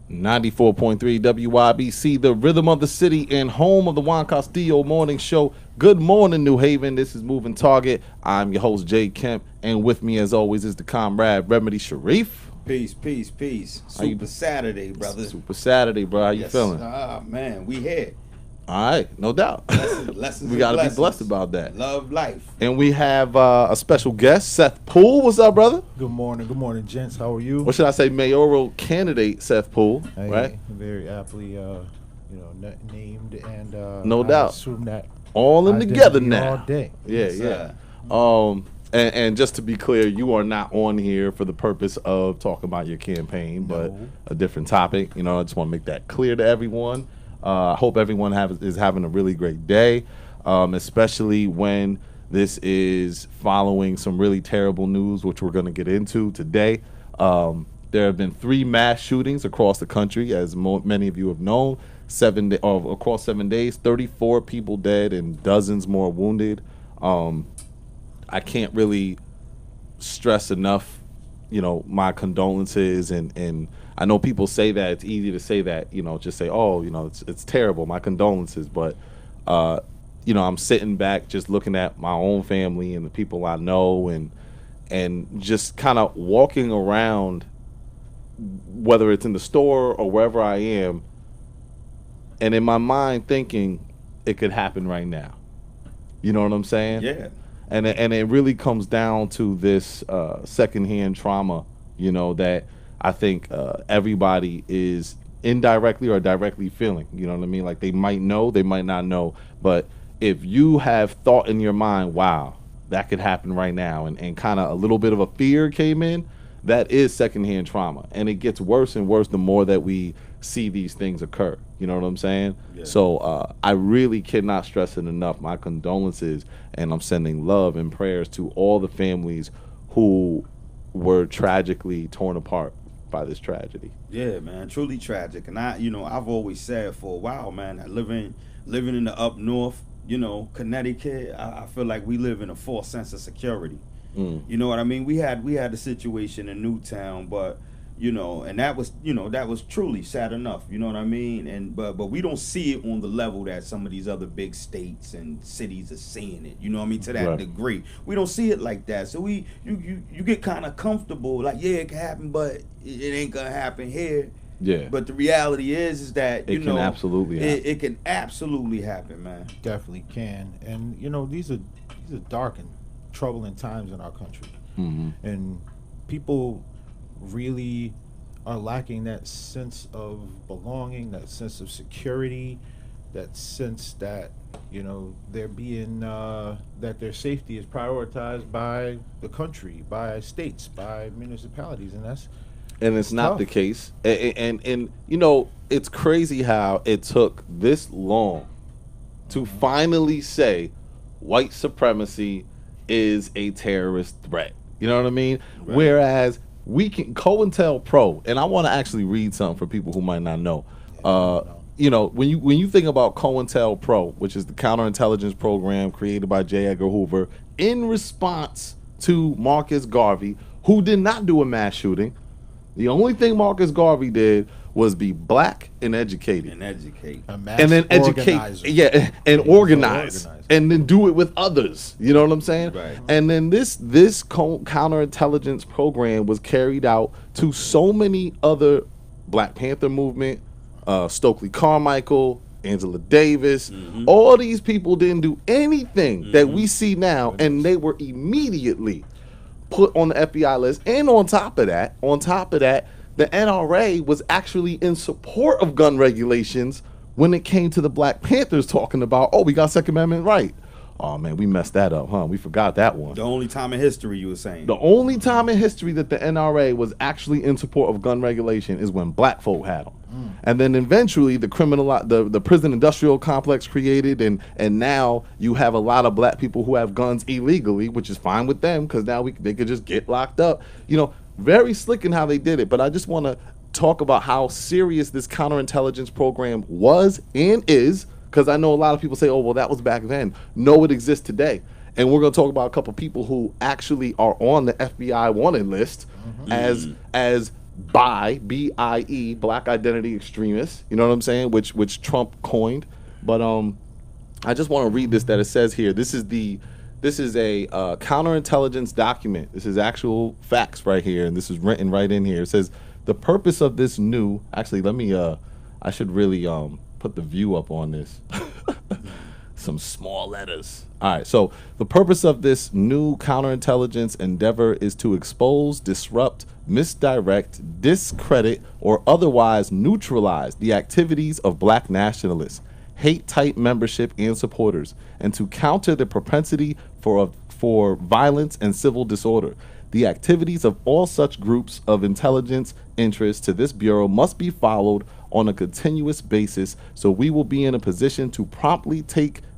94.3 WYBC, the rhythm of the city and home of the Juan Castillo Morning Show. Good morning, New Haven. This is Moving Target. I'm your host, Jay Kemp, and with me, as always, is the comrade Remedy Sharif. Peace, peace, peace. Super Saturday, brother. Super Saturday, bro. How you feeling? Man, we here. All right, no doubt. Lessons we got to be blessed about that. Love life. And we have a special guest, Seth Poole. What's up, brother? Good morning, gents. How are you? What should I say? Mayoral candidate Seth Poole, right? Very aptly, named, and no I doubt. assume that all in together now. All day. Yeah. And just to be clear, you are not on here for the purpose of talking about your campaign, but a different topic. I just want to make that clear to everyone. I hope everyone is having a really great day, especially when this is following some really terrible news, which we're going to get into today. There have been 3 mass shootings across the country, as many of you have known. Across 7 days, 34 people dead and dozens more wounded. I can't really stress enough, my condolences, and I know people say that it's easy to say that, just say, it's terrible, my condolences, but I'm sitting back just looking at my own family and the people I know, and just kind of walking around, whether it's in the store or wherever I am, and in my mind thinking it could happen right now. You know what I'm saying? Yeah. And it really comes down to this secondhand trauma, that I think everybody is indirectly or directly feeling. You know what I mean? Like, they might know, they might not know. But if you have thought in your mind, wow, that could happen right now, and kind of a little bit of a fear came in, that is secondhand trauma. And it gets worse and worse the more that we see these things occur. You know what I'm saying? Yeah. So I really cannot stress it enough. My condolences, and I'm sending love and prayers to all the families who were tragically torn apart by this tragedy. Yeah, man, truly tragic. And I've always said for a while, man, that living in the up north, Connecticut, I feel like we live in a false sense of security. You know what I mean? We had the situation in Newtown, but and that was truly sad enough. You know what I mean? But we don't see it on the level that some of these other big states and cities are seeing it. You know what I mean? To that degree, we don't see it like that. So you get kind of comfortable, like, yeah, it can happen, but it ain't gonna happen here. Yeah. But the reality is that it can absolutely happen. It can absolutely happen, man. Definitely can. And these are dark and troubling times in our country, and people really are lacking that sense of belonging, that sense of security, that sense that they're being that their safety is prioritized by the country, by states, by municipalities, and it's not the case. And it's crazy how it took this long to finally say white supremacy is a terrorist threat. You know what I mean? Right. Whereas we can COINTELPRO, and I want to actually read something for people who might not know. When you think about COINTELPRO, which is the counterintelligence program created by J. Edgar Hoover in response to Marcus Garvey, who did not do a mass shooting. The only thing Marcus Garvey did was be black and educated. And educate. And then educate. Yeah, and organize. And then do it with others. You know what I'm saying? Right. And then this counterintelligence program was carried out to so many other Black Panther movement, Stokely Carmichael, Angela Davis. All these people didn't do anything that we see now, and they were immediately put on the FBI list. And on top of that, the NRA was actually in support of gun regulations when it came to the Black Panthers talking about, we got Second Amendment right. Oh, man, we messed that up, huh? We forgot that one. The only time in history, you were saying. The only time in history that the NRA was actually in support of gun regulation is when black folk had them. And then eventually the prison industrial complex created, and now you have a lot of black people who have guns illegally, which is fine with them because now they could just get locked up. Very slick in how they did it. But I just want to talk about how serious this counterintelligence program was and is, because I know a lot of people say, that was back then. No, it exists today. And we're going to talk about a couple people who actually are on the FBI wanted list as BIE, Black Identity Extremists. You know what I'm saying? Which Trump coined. But I just want to read this, that it says here. This is a counterintelligence document. This is actual facts right here, and this is written right in here. It says the purpose of this new. Actually, let me. I should really put the view up on this. Some small letters. All right. So the purpose of this new counterintelligence endeavor is to expose, disrupt, misdirect, discredit, or otherwise neutralize the activities of black nationalists, hate-type membership and supporters, and to counter the propensity for violence and civil disorder. The activities of all such groups of intelligence interest to this Bureau must be followed on a continuous basis, so we will be in a position to promptly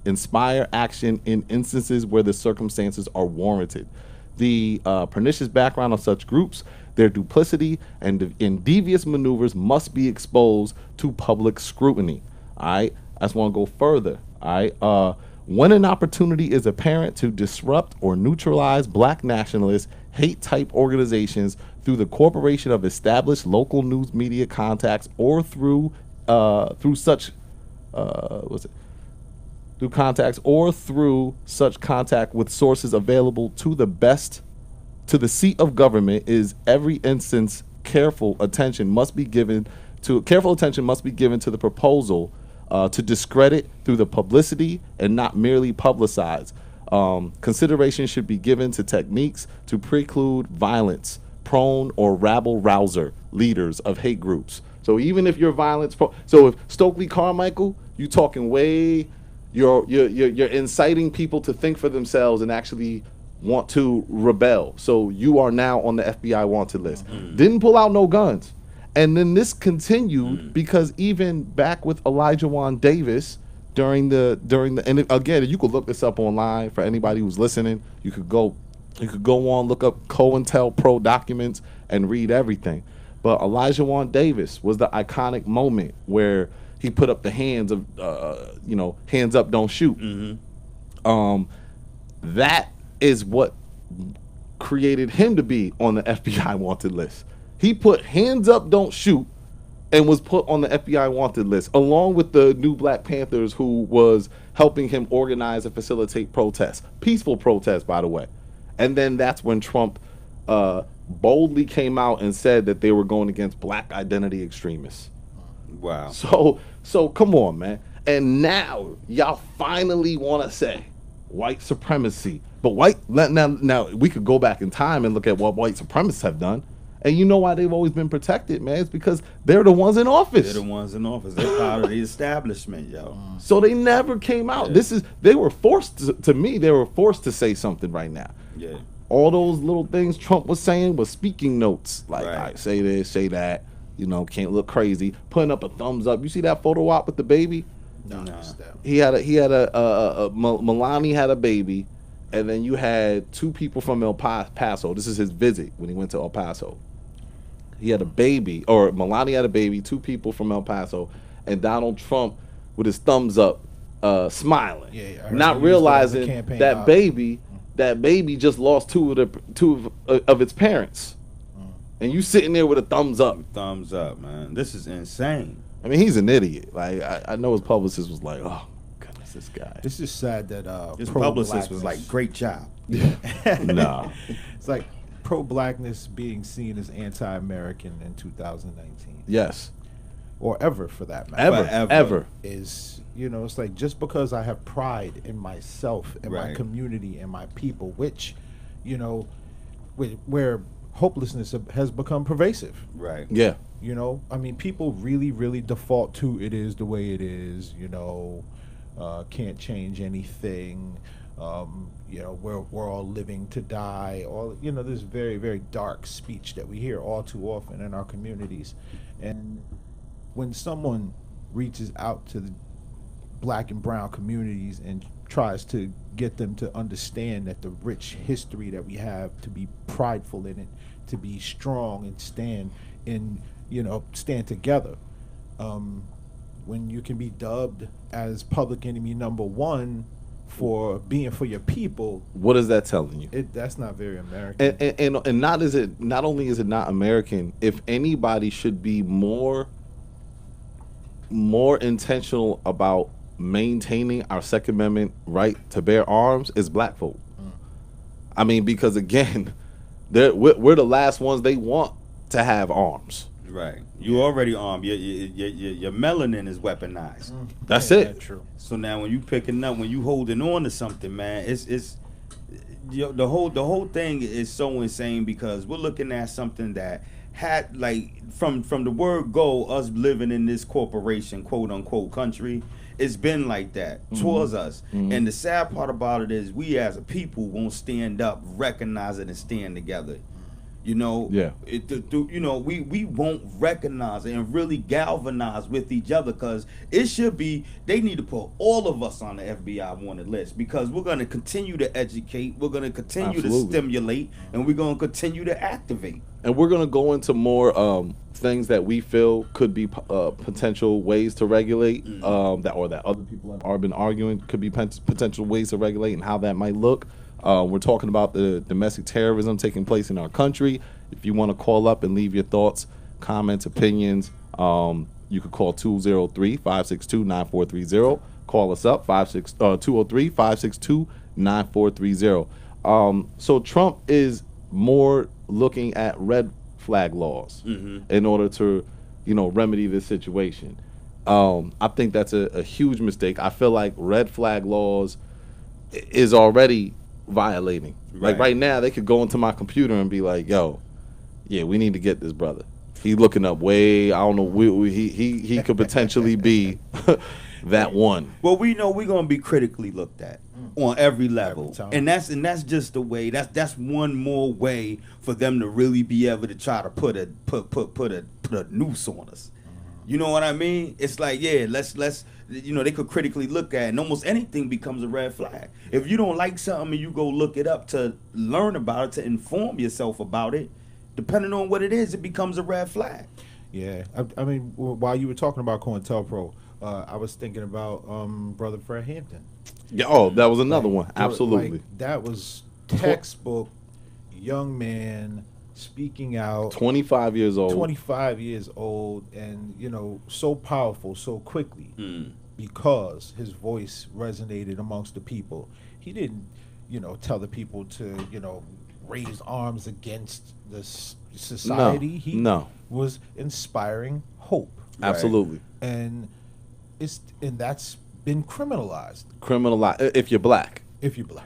inspire action in instances where the circumstances are warranted. The pernicious background of such groups, their duplicity, and devious maneuvers must be exposed to public scrutiny. All right? I just want to go further. All right? When an opportunity is apparent to disrupt or neutralize black nationalist hate-type organizations through the corporation of established local news media contacts or through such contact with sources available to the seat of government, is every instance careful attention must be given to the proposal to discredit through the publicity and not merely publicize. Consideration should be given to techniques to preclude violence prone or rabble-rouser leaders of hate groups. So even if you're so if Stokely Carmichael, you talking you're inciting people to think for themselves and actually want to rebel. So you are now on the FBI wanted list. Didn't pull out no guns. And then this continued because even back with Elijah Wan Davis during the and again, you could look this up online for anybody who's listening. You could go on, look up COINTELPRO documents and read everything. But Elijah Wan Davis was the iconic moment where he put up the hands of hands up, don't shoot. That is what created him to be on the FBI wanted list. He put hands up, don't shoot, and was put on the FBI wanted list, along with the new Black Panthers who was helping him organize and facilitate protests. Peaceful protests, by the way. And then that's when Trump boldly came out and said that they were going against black identity extremists. Wow. So come on, man. And now y'all finally want to say white supremacy. But now we could go back in time and look at what white supremacists have done. And you know why they've always been protected, man? It's because they're the ones in office. They're the ones in office. They're part of the establishment, yo. So they never came out. Yeah. They were forced they were forced to say something right now. Yeah. All those little things Trump was saying was speaking notes. Like, right. All right, say this, say that. Can't look crazy. Putting up a thumbs up. You see that photo op with the baby? No. Melania had a baby, and then you had two people from El Paso. This is his visit when he went to El Paso. He had a baby, or Melania had a baby, two people from El Paso, and Donald Trump with his thumbs up, smiling, not realizing that baby just lost two of its parents, and you sitting there with a thumbs up. Thumbs up, man. This is insane. I mean, he's an idiot. Like I know his publicist was like, oh goodness, this guy. This is sad that his publicist was like, great job. Nah, it's like pro-blackness being seen as anti-American in 2019. Yes. Or ever, for that matter. Ever. Is, it's like, just because I have pride in myself and my community and my people, which, where hopelessness has become pervasive. Right. Yeah. I mean, people really, really default to it is the way it is, can't change anything. We're all living to die. This very, very dark speech that we hear all too often in our communities. And when someone reaches out to the black and brown communities and tries to get them to understand that the rich history that we have, to be prideful in it, to be strong and stand together. When you can be dubbed as public enemy number one for being for your people. What is that telling you? That's not very American. And not only is it not American, if anybody should be more intentional about maintaining our Second Amendment right to bear arms, is black folk. I mean, because again, we're the last ones they want to have arms. Right. You already armed. Your melanin is weaponized. That's it. True. So now when you picking up, when you holding on to something, man, it's the whole thing is so insane, because we're looking at something that had, like, from the word go, us living in this corporation, quote unquote, country, it's been like that towards us. And the sad part about it is we as a people won't stand up, recognize it, and stand together. You know, we won't recognize it and really galvanize with each other, because it should be, they need to put all of us on the FBI wanted list, because we're going to continue to educate, we're going to continue to stimulate, and we're going to continue to activate. And we're going to go into more things that we feel could be potential ways to regulate, that other people have been arguing could be potential ways to regulate, and how that might look. We're talking about the domestic terrorism taking place in our country. If you want to call up and leave your thoughts, comments, opinions, you could call 203-562-9430. Call us up, 203-562-9430. So Trump is more looking at red flag laws in order to, remedy this situation. I think that's a huge mistake. I feel like red flag laws is already violating. Like right now, they could go into my computer and be like, "Yo, yeah, we need to get this brother. He's looking up way. I don't know. He could potentially be that one." Well, we know we're gonna be critically looked at on every level, and that's just the way. That's one more way for them to really be able to try to put a noose on us. You know what I mean? It's like, yeah, let's they could critically look at it, and almost anything becomes a red flag. If you don't like something and you go look it up to learn about it, to inform yourself about it, depending on what it is, it becomes a red flag. Yeah, I mean, while you were talking about COINTELPRO, I was thinking about Brother Fred Hampton. Yeah, that was another one. Absolutely. That was textbook young man speaking out. 25 years old. 25 years old, and, so powerful so quickly because his voice resonated amongst the people. He didn't, tell the people to, raise arms against this society. He was inspiring hope. Absolutely. Right? And that's been criminalized. If you're black.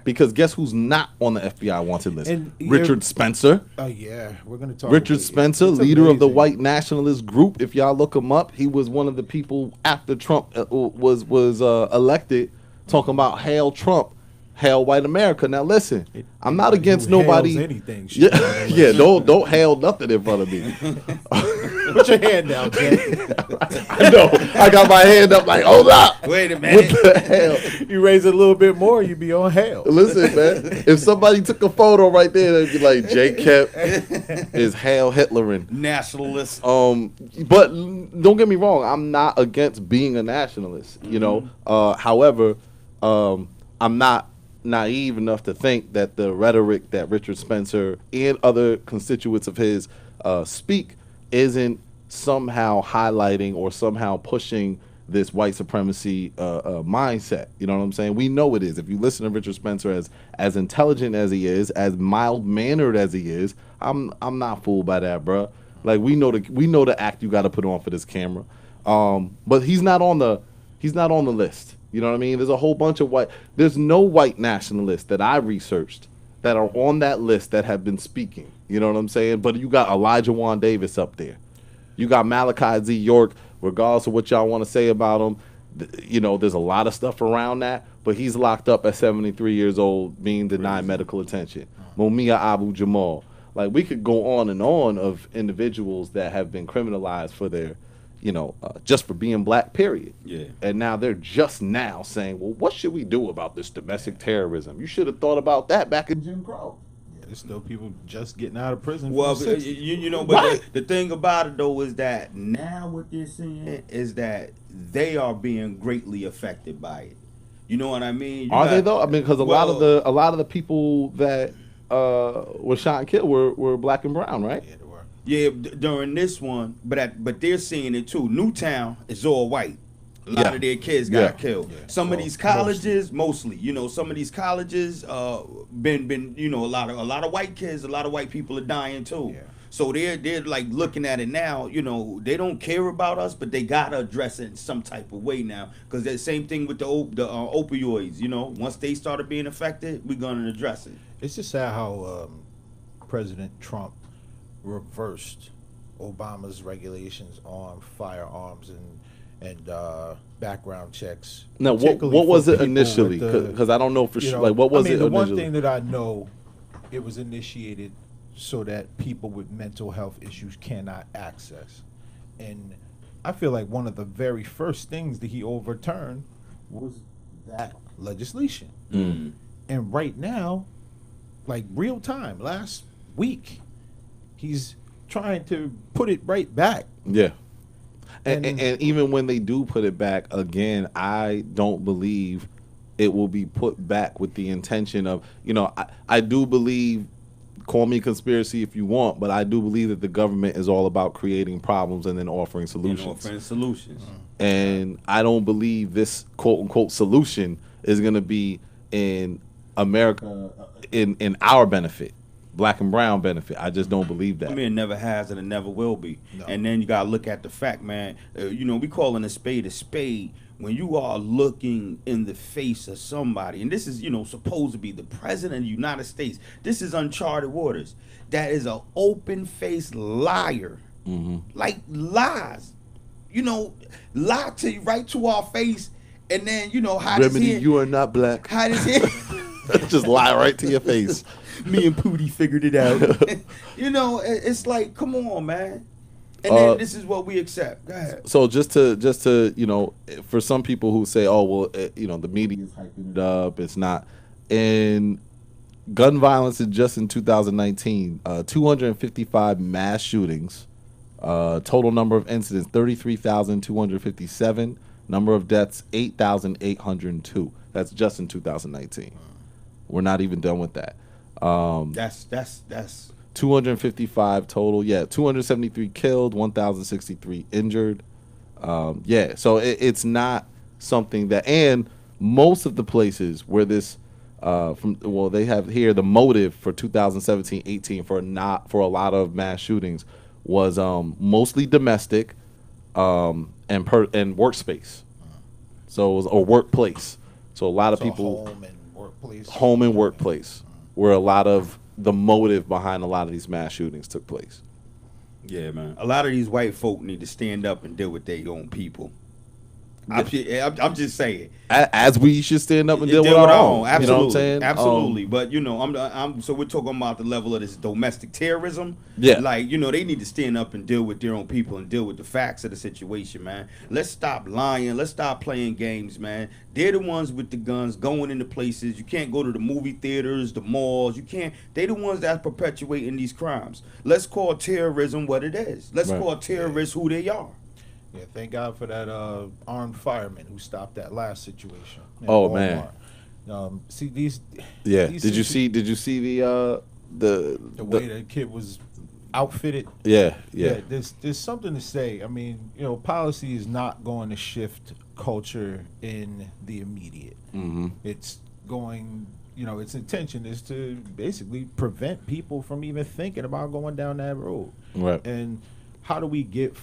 Because guess who's not on the FBI wanted list? Richard Spencer. Yeah, we're going to talk Richard Spencer, leader of the white nationalist group. If y'all look him up, he was one of the people after Trump was elected, talking about hail Trump, hail white America. Now listen, I'm not against nobody. Anything, don't hail nothing in front of me. Put your hand down, Jay. I know. I got my hand up like, hold up. Wait a minute. What the hell? You raise it a little bit more, you be on hail. Listen, man. If somebody took a photo right there, they'd be like, Jay Kemp is hail Hitlerin. Nationalist. But don't get me wrong. I'm not against being a nationalist, However, I'm not naive enough to think that the rhetoric that Richard Spencer and other constituents of his speak isn't somehow highlighting or somehow pushing this white supremacy mindset. You know what I'm saying? We know it is. If you listen to Richard Spencer, as intelligent as he is, as mild-mannered as he is, I'm not fooled by that, bruh. Like, we know the act you got to put on for this camera. But he's not on the list. You know what I mean? There's a whole bunch of there's no white nationalists that I researched that are on that list that have been speaking. You know what I'm saying? But you got Elijah Wan Davis up there. You got Malachi Z. York, regardless of what y'all want to say about him. There's a lot of stuff around that, but he's locked up at 73 years old, being denied medical attention. Mumia Abu Jamal. Like, we could go on and on of individuals that have been criminalized for their, just for being black, period. Yeah. And now they're just now saying, well, what should we do about this domestic terrorism? You should have thought about that back in Jim Crow. There's still people just getting out of prison. Well, but the thing about it, though, is that now what they're saying is that they are being greatly affected by it. You know what I mean? Are they though? I mean, because a lot of the people that were shot and killed were black and brown, right? Yeah, they were. Yeah, during this one, but they're seeing it too. Newtown is all white. A lot of their kids got killed. Yeah. Some of these colleges, mostly, some of these colleges, been a lot of white kids, a lot of white people are dying too. Yeah. So they're like looking at it now. They don't care about us, but they gotta address it in some type of way now. Because the same thing with the opioids. Once they started being affected, we're gonna address it. It's just sad how President Trump reversed Obama's regulations on firearms and background checks. Now, what was it initially? Because I don't know for sure. Like, what was it initially? The one thing that I know, it was initiated so that people with mental health issues cannot access. And I feel like one of the very first things that he overturned was that legislation. Mm. And right now, like real time, last week, he's trying to put it right back. Yeah. And even when they do put it back again, I don't believe it will be put back with the intention of, I do believe, call me conspiracy if you want, but I do believe that the government is all about creating problems and then offering solutions. And I don't believe this quote unquote solution is going to be in America in our benefit. Black and brown benefit. I just don't believe that. I mean, it never has and it never will be. No. And then you got to look at the fact, man. We calling a spade when you are looking in the face of somebody. And this is, supposed to be the president of the United States. This is uncharted waters. That is an open-faced liar. Mm-hmm. Like lies. Lie to you right to our face. And then, hide his Remedy, hand. you are not black. Hide his hand. Just lie right to your face. Me and Pootie figured it out. It's like, come on, man. And then this is what we accept. Go ahead. So just to for some people who say, oh well, the media is hyping it up. It's not. In gun violence, just in 2019, 255 mass shootings. Total number of incidents 33,257. Number of deaths 8,802. That's just in 2019. We're not even done with that. That's 255 total. Yeah, 273 killed, 1,063 injured. So it's not something that, and most of the places where this they have here the motive for 2017-18 for a lot of mass shootings was mostly domestic and workspace. So it was a workplace. So a lot of people home and workplace. Where a lot of the motive behind a lot of these mass shootings took place. Yeah, man. A lot of these white folk need to stand up and deal with their own people. I'm just saying. As we should stand up and deal with our own. Absolutely. You know what I'm saying? Absolutely. But, so we're talking about the level of this domestic terrorism. Yeah. Like, they need to stand up and deal with their own people and deal with the facts of the situation, man. Let's stop lying. Let's stop playing games, man. They're the ones with the guns going into places. You can't go to the movie theaters, the malls. You can't. They're the ones that are perpetuating these crimes. Let's call terrorism what it is. Let's call terrorists who they are. Yeah, thank God for that armed fireman who stopped that last situation. Oh Walmart. Man, see these. Yeah. Did you see the way the kid was outfitted? Yeah. There's something to say. I mean, policy is not going to shift culture in the immediate. Mm-hmm. It's going. Its intention is to basically prevent people from even thinking about going down that road. Right. And how do we get?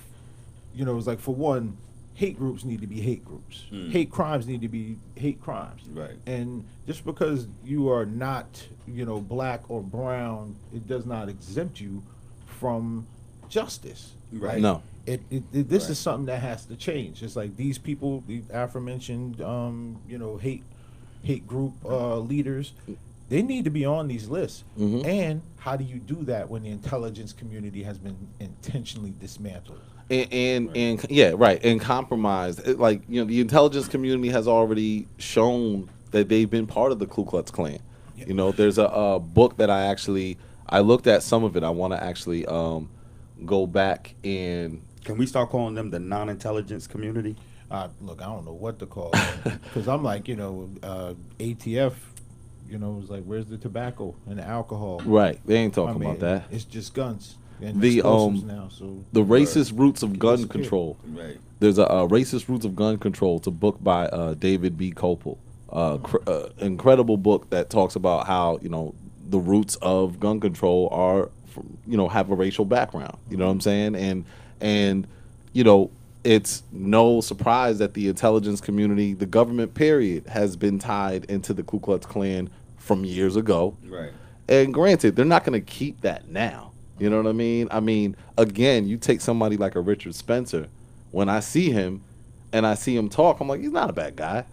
It's like, for one, hate groups need to be hate groups. Hate crimes need to be hate crimes. Right. And just because you are not, black or brown, it does not exempt you from justice. Right. No. This is something that has to change. It's like these people, the aforementioned, hate group leaders, they need to be on these lists. Mm-hmm. And how do you do that when the intelligence community has been intentionally dismantled? And compromised. The intelligence community has already shown that they've been part of the Ku Klux Klan. Yeah. There's a book that I looked at some of it. I want to actually go back and. Can we start calling them the non-intelligence community? Look, I don't know what to call it because I'm like, ATF, it's like, where's the tobacco and the alcohol? Right. They ain't talking about that. It's just guns and The explosives now. So the racist roots of gun control. Right. There's a racist roots of gun control. It's a book by David B. Kopel. Incredible book that talks about how the roots of gun control are, have a racial background. You know what I'm saying? And it's no surprise that the intelligence community, the government period, has been tied into the Ku Klux Klan from years ago. Right. And granted, they're not going to keep that now. You know what I mean? I mean, again, you take somebody like a Richard Spencer. When I see him and I see him talk, I'm like, he's not a bad guy.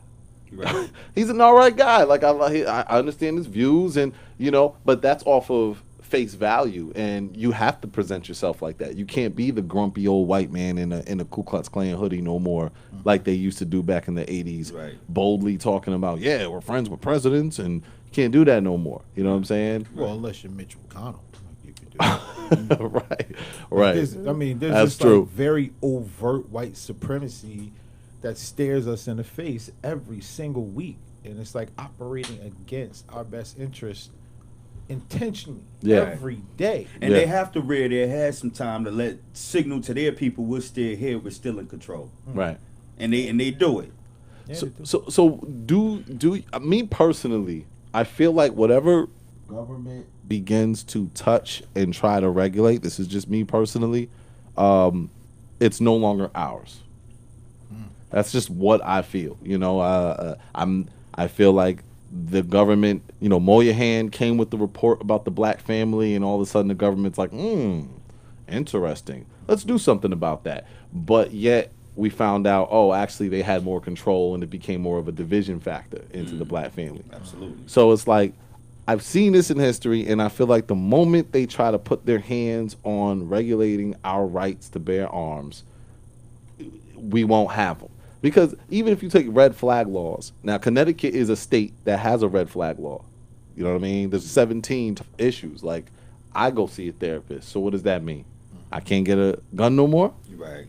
Right. He's an all right guy. Like, I understand his views, and but that's off of face value, and you have to present yourself like that. You can't be the grumpy old white man in a Ku Klux Klan hoodie no more, like they used to do back in the 80s, right. boldly talking about, yeah, we're friends with presidents, and you can't do that no more. You know what I'm saying? Well, unless you're Mitch McConnell, you can do that. Right. There's That's this true. very overt white supremacy that stares us in the face every single week, and it's like operating against our best interest intentionally every day. And they have to rear their heads some time to let signal to their people we're still here, we're still in control. Right. And they do it. Yeah, So do me personally, I feel like whatever government begins to touch and try to regulate, this is just me personally, it's no longer ours. That's just what I feel. I feel like the government, Moynihan came with the report about the black family, and all of a sudden the government's like, interesting. Let's do something about that. But yet we found out, actually they had more control, and it became more of a division factor into the black family. Absolutely. So it's like, I've seen this in history, and I feel like the moment they try to put their hands on regulating our rights to bear arms, we won't have them. Because even if you take red flag laws, now Connecticut is a state that has a red flag law. You know what I mean? There's 17 issues. Like, I go see a therapist. So what does that mean? I can't get a gun no more? Right.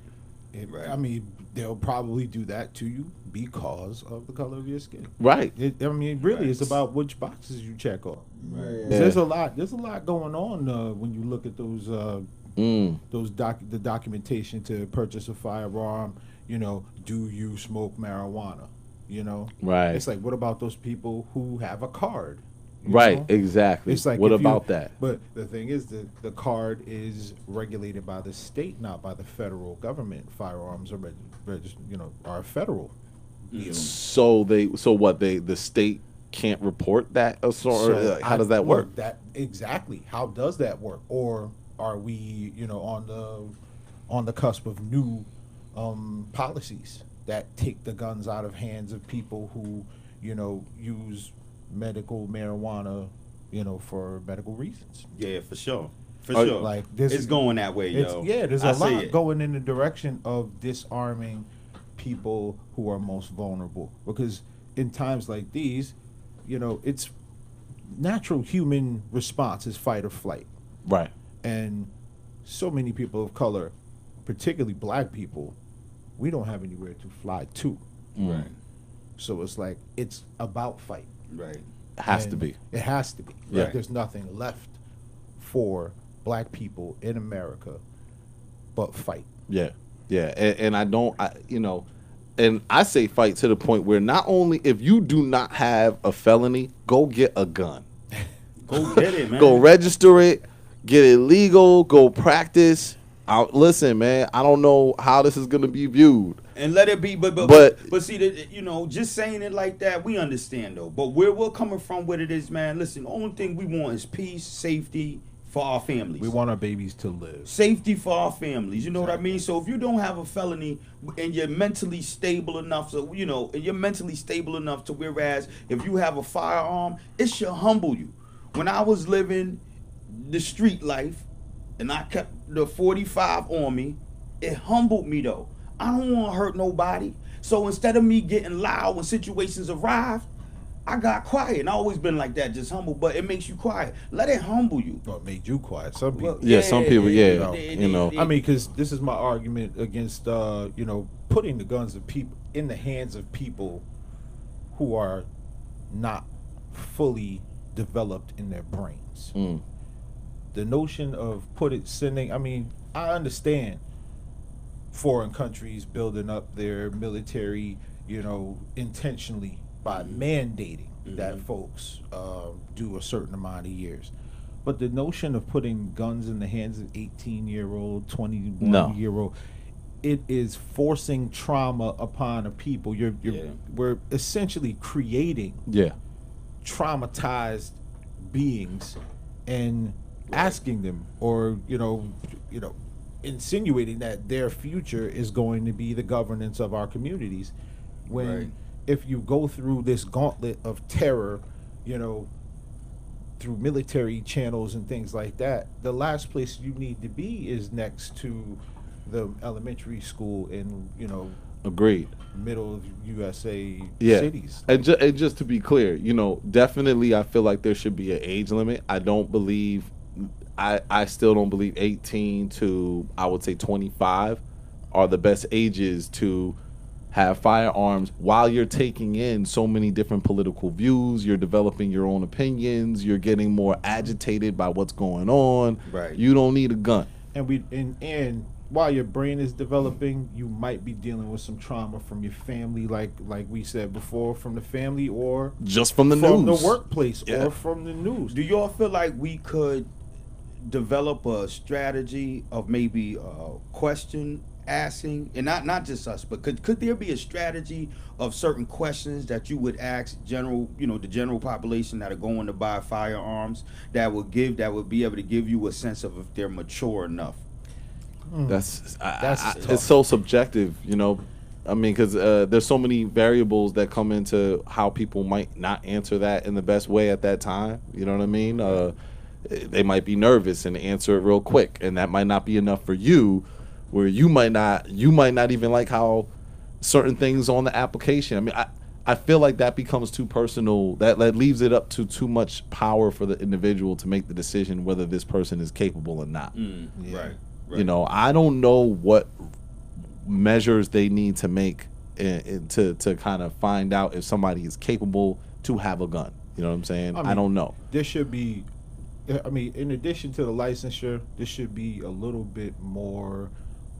I mean, they'll probably do that to you because of the color of your skin. Right. Really, it's about which boxes you check off. Right. Yeah. There's a lot going on when you look at those the documentation to purchase a firearm. Do you smoke marijuana? Right. It's like, what about those people who have a card? Right, exactly. It's like, what about that? But the thing is that the card is regulated by the state, not by the federal government. Firearms are are federal. So the state can't report that? How does that work? Exactly. How does that work? Or are we, on the cusp of new policies that take the guns out of hands of people who, use medical marijuana, for medical reasons? Yeah, for sure. Sure. Like it's going that way, yo. Yeah, there's a lot going in the direction of disarming people who are most vulnerable. Because in times like these, it's natural human response is fight or flight. Right. And so many people of color, particularly black people, we don't have anywhere to fly to. Right. So it's like, it's about fight. Right. It has to be. It has to be. Right. Like, there's nothing left for black people in America but fight. Yeah. Yeah. And and I say fight to the point where not only if you do not have a felony, go get a gun. Go get it, man. Go register it, get it legal, go practice. Listen, man, I don't know how this is going to be viewed. And let it be, but see, just saying it like that, we understand, though. But where we're coming from, what it is, man, listen, the only thing we want is peace, safety for our families. We want our babies to live. Safety for our families, you know what I mean? So if you don't have a felony and you're mentally stable enough, to whereas if you have a firearm, it should humble you. When I was living the street life, and I kept the 45 on me, it humbled me, though. I don't want to hurt nobody. So instead of me getting loud when situations arrive, I got quiet, and I always been like that, just humble. But it makes you quiet. Let it humble you. Or it made you quiet. Some people. Well, Yeah, some people, yeah, you know. I mean, because this is my argument against, you know, putting the guns of people in the hands of people who are not fully developed in their brains. The notion of sending. I mean, I understand foreign countries building up their military, you know, intentionally by mandating that folks do a certain amount of years. But the notion of putting guns in the hands of 18-year-old, 21-year-old, it is forcing trauma upon a people. We're essentially creating traumatized beings and asking them, or you know, insinuating that their future is going to be the governance of our communities. When if you go through this gauntlet of terror, you know, through military channels and things like that, the last place you need to be is next to the elementary school in, you know, agreed, middle of USA cities. And just to be clear, you know, definitely I feel like there should be an age limit. I still don't believe 18 to, I would say, 25 are the best ages to have firearms while you're taking in so many different political views. You're developing your own opinions. You're getting more agitated by what's going on. Right. You don't need a gun. And while your brain is developing, you might be dealing with some trauma from your family, like we said before, from the family, or just from the news, news, the workplace, or from the news. Do y'all feel like we could develop a strategy of maybe question asking, and not just us, but could there be a strategy of certain questions that you would ask the general population that are going to buy firearms that would be able to give you a sense of if they're mature enough? That's it's so subjective, you know. I mean, because there's so many variables that come into how people might not answer that in the best way at that time. You know what I mean? They might be nervous and answer it real quick, and that might not be enough for you. Where you might not even like how certain things on the application. I mean, I feel like that becomes too personal. That leaves it up to too much power for the individual to make the decision whether this person is capable or not. Right. You know, I don't know what measures they need to make to kind of find out if somebody is capable to have a gun. You know what I'm saying? I don't know. There should be, I mean, in addition to the licensure, there should be a little bit more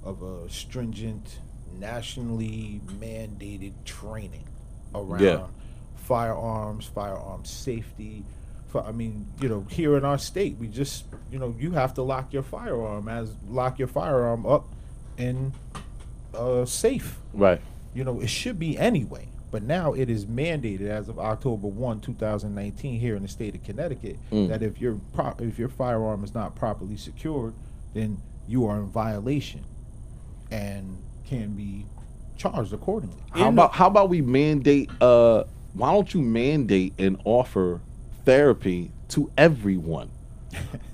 of a stringent, nationally mandated training around firearms safety. I mean, you know, here in our state, we just, you know, you have to lock your firearm up in safe. Right. You know, it should be anyway. But now it is mandated as of October 1, 2019 here in the state of Connecticut that if your firearm is not properly secured, then you are in violation and can be charged accordingly. How about we mandate why don't you mandate and offer therapy to everyone?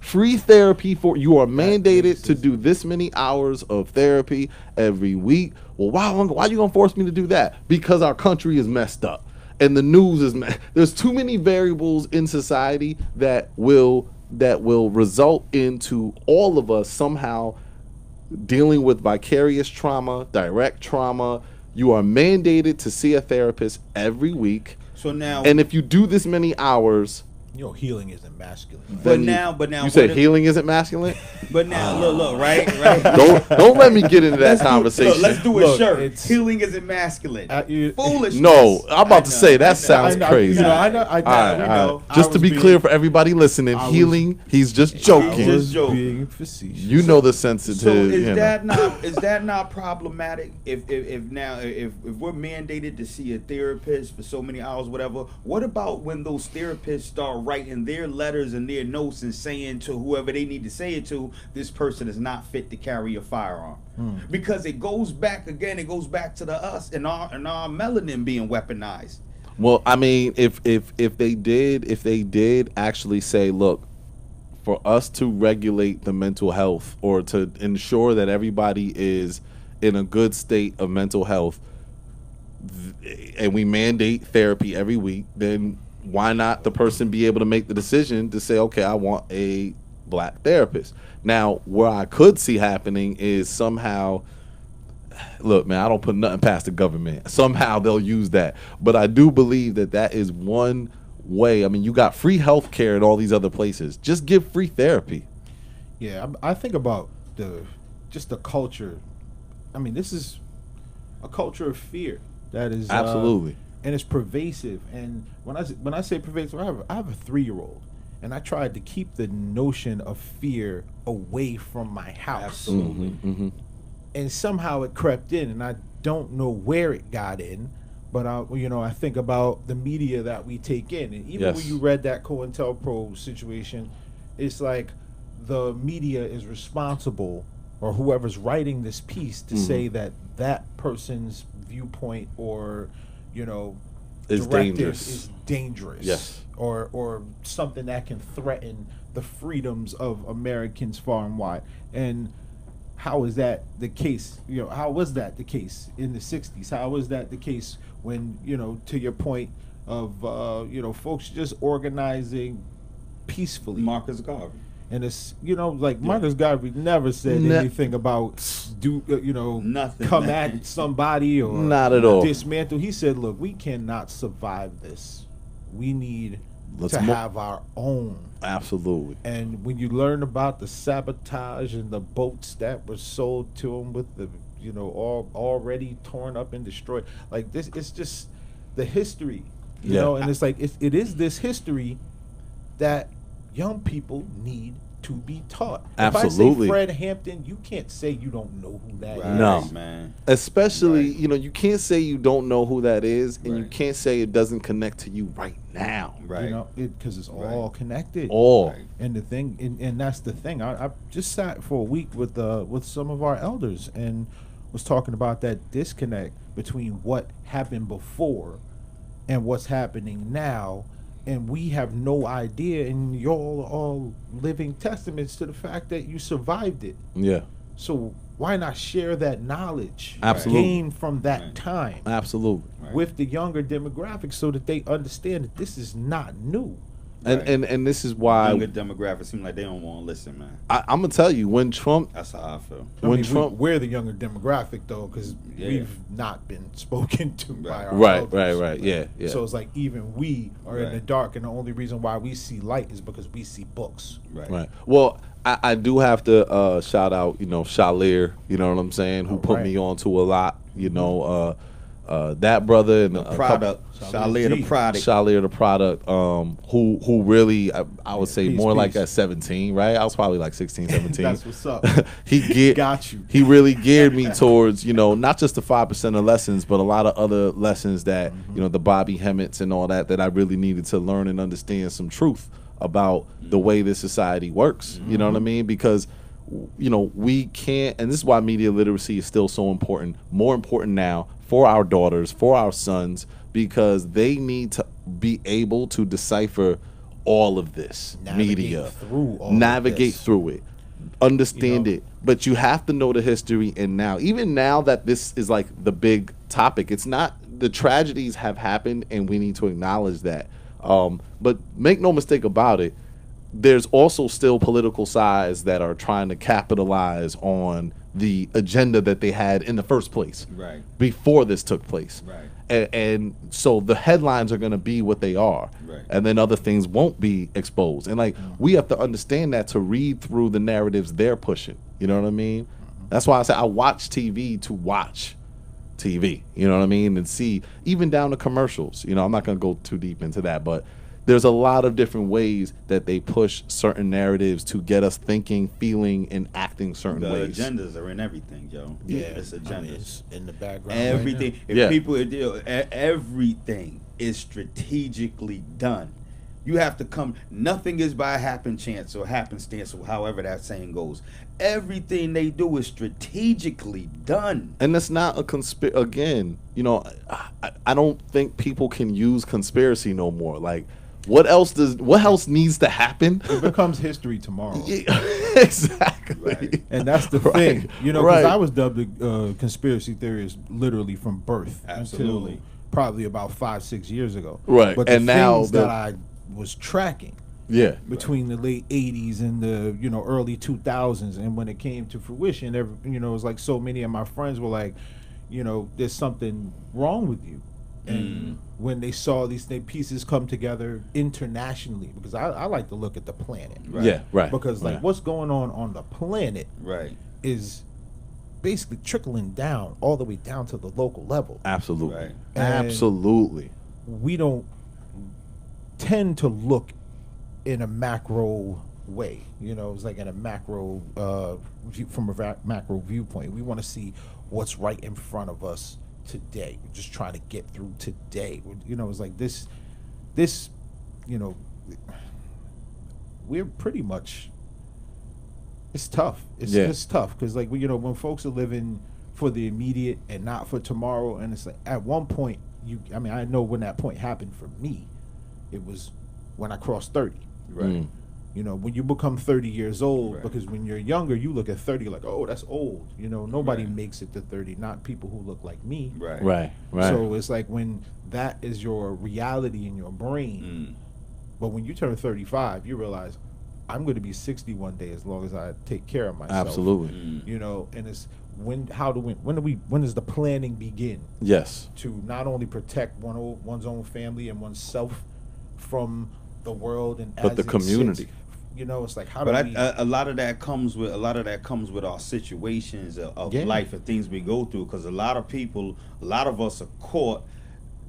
Free therapy for you are mandated to do this many hours of therapy every week. Well, why are you gonna force me to do that? Because our country is messed up and the news is there's too many variables in society that will result into all of us somehow dealing with vicarious trauma, direct trauma. You are mandated to see a therapist every week. So now, and if you do this many hours, you know, healing isn't masculine. Right? But now, you said healing isn't masculine. But now, look, right. Don't let me get into that conversation. Let's do a shirt. Healing isn't masculine. Foolishness. No, I'm about to say that sounds crazy. I know. Just to be clear for everybody listening, healing. He's just joking. Being facetious. You know the sensitive. So is that not problematic? If we're mandated to see a therapist for so many hours, whatever. What about when those therapists start writing their letters and their notes and saying to whoever they need to say it to, this person is not fit to carry a firearm? Because it goes back to the us and our melanin being weaponized. Well, I mean, if they did actually say, look, for us to regulate the mental health or to ensure that everybody is in a good state of mental health, and we mandate therapy every week, then why not the person be able to make the decision to say, okay, I want a black therapist? Now, where I could see happening is somehow, look, man, I don't put nothing past the government. Somehow they'll use that. But I do believe that that is one way. I mean, you got free health care in all these other places. Just give free therapy. Yeah, I think about the culture. I mean, this is a culture of fear that is Absolutely. And it's pervasive. And when I say pervasive, I have a 3-year-old, and I tried to keep the notion of fear away from my house. Absolutely. And somehow it crept in, and I don't know where it got in. But I think about the media that we take in, and even when you read that COINTELPRO situation, it's like the media is responsible, or whoever's writing this piece, to say that person's viewpoint or is dangerous. Yes. Or something that can threaten the freedoms of Americans far and wide. And how is that the case? How was that the case in the 60s? How was that the case when, to your point of, folks just organizing peacefully? Marcus Garvey. And it's, Marcus Garvey never said anything about, nothing, come at somebody or not at all. Dismantle. He said, look, we cannot survive this. We need to have our own. Absolutely. And when you learn about the sabotage and the boats that were sold to them with the, all already torn up and destroyed, like this, it's just the history, and it's like it is this history that young people need to be taught. Absolutely. If I say Fred Hampton, you can't say you don't know who that is. No, man. Especially, you can't say you don't know who that is, and you can't say it doesn't connect to you right now. Right. Because it's all connected. All. Right. And the thing, and that's the thing. I just sat for a week with some of our elders and was talking about that disconnect between what happened before and what's happening now. And we have no idea, and y'all are all living testaments to the fact that you survived it. Yeah. So why not share that knowledge gained from that time? Absolutely. With the younger demographics, so that they understand that this is not new. And this is why younger demographics seem like they don't want to listen, man. I'm gonna tell you, when Trump, that's how I feel. We're the younger demographic though, because we've not been spoken to by our elders. Right. Yeah. So it's like even we are in the dark, and the only reason why we see light is because we see books. Right. Well, I do have to shout out, Shalir, you know what I'm saying, who put me on to a lot, that brother and the product, Shalir the product, who really, I would say more like at 17, right? I was probably like 16, 17. That's what's up. Got you. He really geared me towards, not just the 5% of lessons, but a lot of other lessons that, the Bobby Hemmett's and all that I really needed to learn and understand some truth about the way this society works. You know what I mean? Because we can't, and this is why media literacy is still so important, more important now for our daughters, for our sons, because they need to be able to decipher all of this media, navigate through it, understand it. But you have to know the history. And now, even now that this is like the big topic, it's not, the tragedies have happened and we need to acknowledge that. But make no mistake about it, there's also still political sides that are trying to capitalize on the agenda that they had in the first place, before this took place. And so the headlines are going to be what they are, and then other things won't be exposed. And we have to understand that to read through the narratives they're pushing. You know what I mean? That's why I say I watch TV to watch TV. You know what I mean? And see, even down to commercials. I'm not going to go too deep into that, but there's a lot of different ways that they push certain narratives to get us thinking, feeling, and acting certain ways. The agendas are in everything, Joe. Yeah, it's agendas. It's in the background. Everything. Everything is strategically done. You have to come. Nothing is by happen chance or happenstance, or however that saying goes. Everything they do is strategically done. And it's not a again, I don't think people can use conspiracy no more. What else needs to happen? It becomes history tomorrow. Exactly. Right. And that's the thing, you know, because I was dubbed a conspiracy theorist literally from birth Absolutely. until probably about 5-6 years ago. Right. But the And now things that I was tracking between the late 80s and the, you know, early 2000s, and when it came to fruition, you know, it was like so many of my friends were like, you know, there's something wrong with you. And when they saw these pieces come together internationally, because I like to look at the planet. Right. Yeah, right. Because like what's going on the planet Right. is basically trickling down all the way down to the local level. Absolutely. Right. Absolutely. We don't tend to look in a macro way. You know, it's like in a macro from a macro viewpoint. We want to see what's right in front of us today. We're just trying to get through today. You know, it's like this, you know, we're pretty much, it's tough. It's tough because, like, you know, when folks are living for the immediate and not for tomorrow, and it's like at one point, I mean, I know when that point happened for me, it was when I crossed 30. Right. You know, when you become 30 years old, because when you're younger, you look at 30 like, oh, that's old. You know, nobody makes it to 30, not people who look like me. Right. Right. Right. So it's like when that is your reality in your brain, but when you turn 35, you realize I'm going to be 60 one day as long as I take care of myself. Absolutely. You know, and it's when does the planning begin? Yes. To not only protect one's own family and oneself from the world and but the community. Sits, you know, it's like a lot of that comes with our situations of life and things we go through, because a lot of us are caught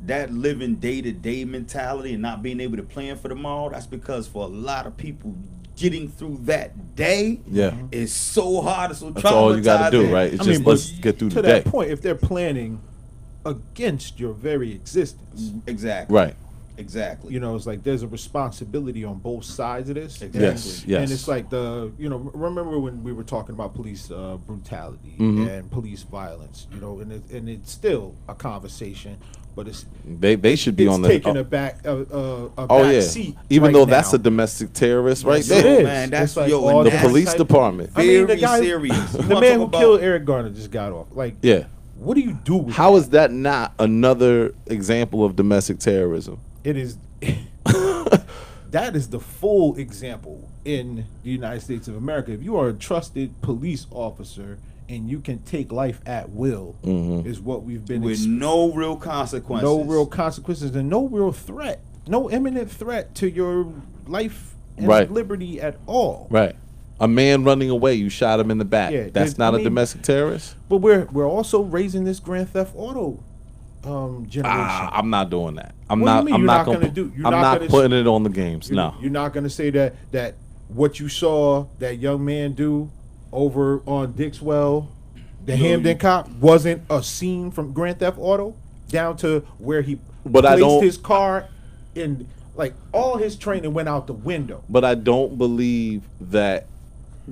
that living day-to-day mentality and not being able to plan for tomorrow. That's because for a lot of people, getting through that day is so hard and so traumatizing. That's all you got to do, right? It's let's get through the day. To that point, if they're planning against your very existence. Exactly. Right. Exactly. You know, it's like there's a responsibility on both sides of this. Exactly. Yes. And it's like remember when we were talking about police brutality and police violence, you know, and it's still a conversation, but they should be on the taking a back seat. Even right though now. that's a domestic terrorist right Yes, there. it is. Man, that's like the police department. Very serious. The man who killed Eric Garner just got off. Like, what do you do with How is that not another example of domestic terrorism? It is. That is the full example in the United States of America. If you are a trusted police officer and you can take life at will, is what we've been with no real consequences. No real consequences and no real threat. No imminent threat to your life and liberty at all. Right. A man running away, you shot him in the back. Yeah, that's not a domestic terrorist? But we're also raising this Grand Theft Auto generation. I'm not doing that. I'm What do you not mean going do? I'm not putting it on the games. No. You're not going to say that what you saw that young man do over on Dixwell, the Hamden cop, wasn't a scene from Grand Theft Auto down to where he placed his car in, like, all his training went out the window. But I don't believe that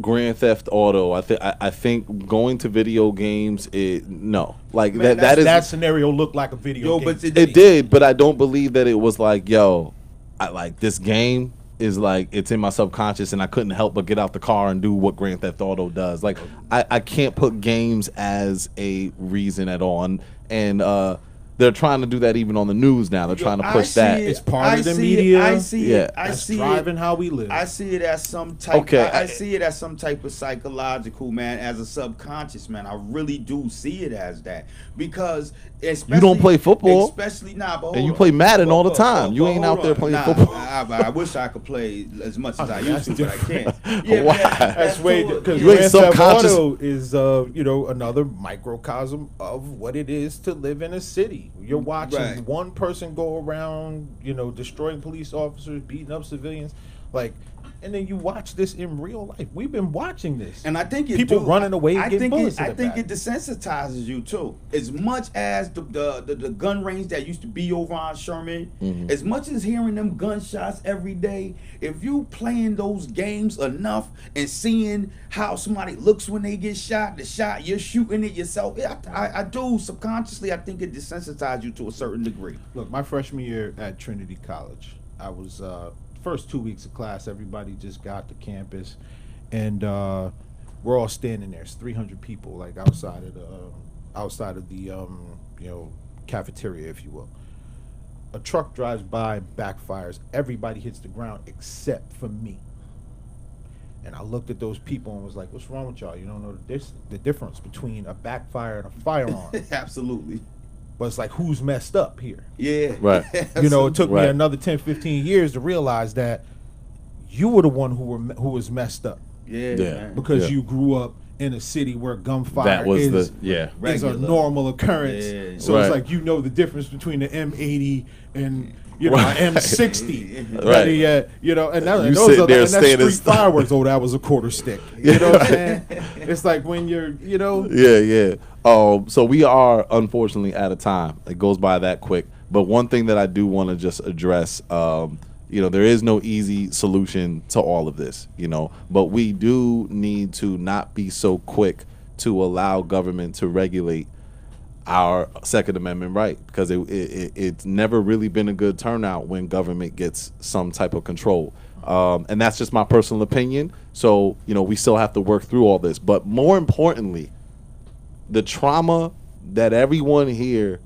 Grand Theft Auto. I think going to video games. No, like Man, that scenario looked like a video game. But it did. But I don't believe that it was like, I like this game is like it's in my subconscious, and I couldn't help but get out the car and do what Grand Theft Auto does. Like I can't put games as a reason at all, and they're trying to do that even on the news now. They're trying to push that. It's part of the media. I see it. That's driving how we live. I see it as some type. I see it as some type of psychological, man, as a subconscious, man. I really do see it as that, because you don't play football, especially and you play Madden all the time. You ain't out there playing football. I wish I could play as much as I used to, but I can't. Why? That's way because you ain't subconscious. Auto is another microcosm of what it is to live in a city. You're watching one person go around, destroying police officers, beating up civilians, and then you watch this in real life. We've been watching this, and I think people running away. I think it desensitizes you too. As much as the gun range that used to be over on Sherman, as much as hearing them gunshots every day, if you playing those games enough and seeing how somebody looks when they get shot, you're shooting it yourself. I do subconsciously. I think it desensitizes you to a certain degree. Look, my freshman year at Trinity College, I was. First 2 weeks of class, everybody just got to campus, and we're all standing there. It's 300 people, like outside of the cafeteria, if you will. A truck drives by, backfires. Everybody hits the ground except for me. And I looked at those people and was like, "What's wrong with y'all? You don't know the difference between a backfire and a firearm." Absolutely. But it's like, who's messed up here? Yeah. Right. You know, it took me Right. another 10, 15 years to realize that you were the one who was messed up. Yeah. Yeah. Man. Because Yeah. you grew up in a city where gunfire That was is yeah. a Regular. normal occurrence. Yeah. So Right. it's like, you know the difference between the M80 and an Right. M60. Right. Better yet, and You those sit are there and that's standing street fireworks. Oh, that was a quarter stick. You know what I'm saying? It's like when you're, Yeah. So we are unfortunately out of time. It goes by that quick. But one thing that I do want to just address, there is no easy solution to all of this, but we do need to not be so quick to allow government to regulate our Second Amendment right, because it's never really been a good turnout when government gets some type of control. And that's just my personal opinion. So, we still have to work through all this. But more importantly, the trauma that everyone here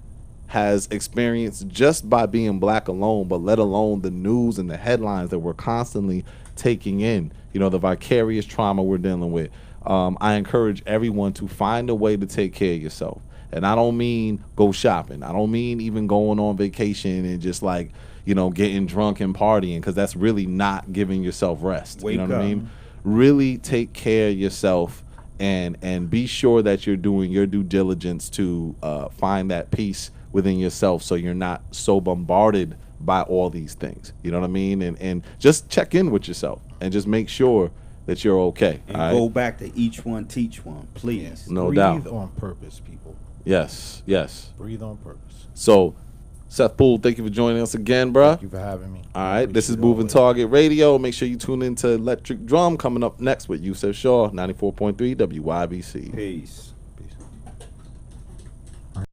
has experienced just by being black alone, but let alone the news and the headlines that we're constantly taking in, the vicarious trauma we're dealing with. I encourage everyone to find a way to take care of yourself. And I don't mean go shopping. I don't mean even going on vacation and just getting drunk and partying, because that's really not giving yourself rest. Wake you know what up. I mean? Really take care of yourself and be sure that you're doing your due diligence to find that peace within yourself, so you're not so bombarded by all these things. You know what I mean? And just check in with yourself and just make sure that you're okay. And all go right? back to each one, teach one, please. No breathe doubt. on purpose, people. Yes. Breathe on purpose. So, Seth Poole, thank you for joining us again, bruh. Thank you for having me. All right, this is Appreciate Moving it. Target Radio. Make sure you tune in to Electric Drum coming up next with Yusef Shaw, 94.3 WYBC. Peace.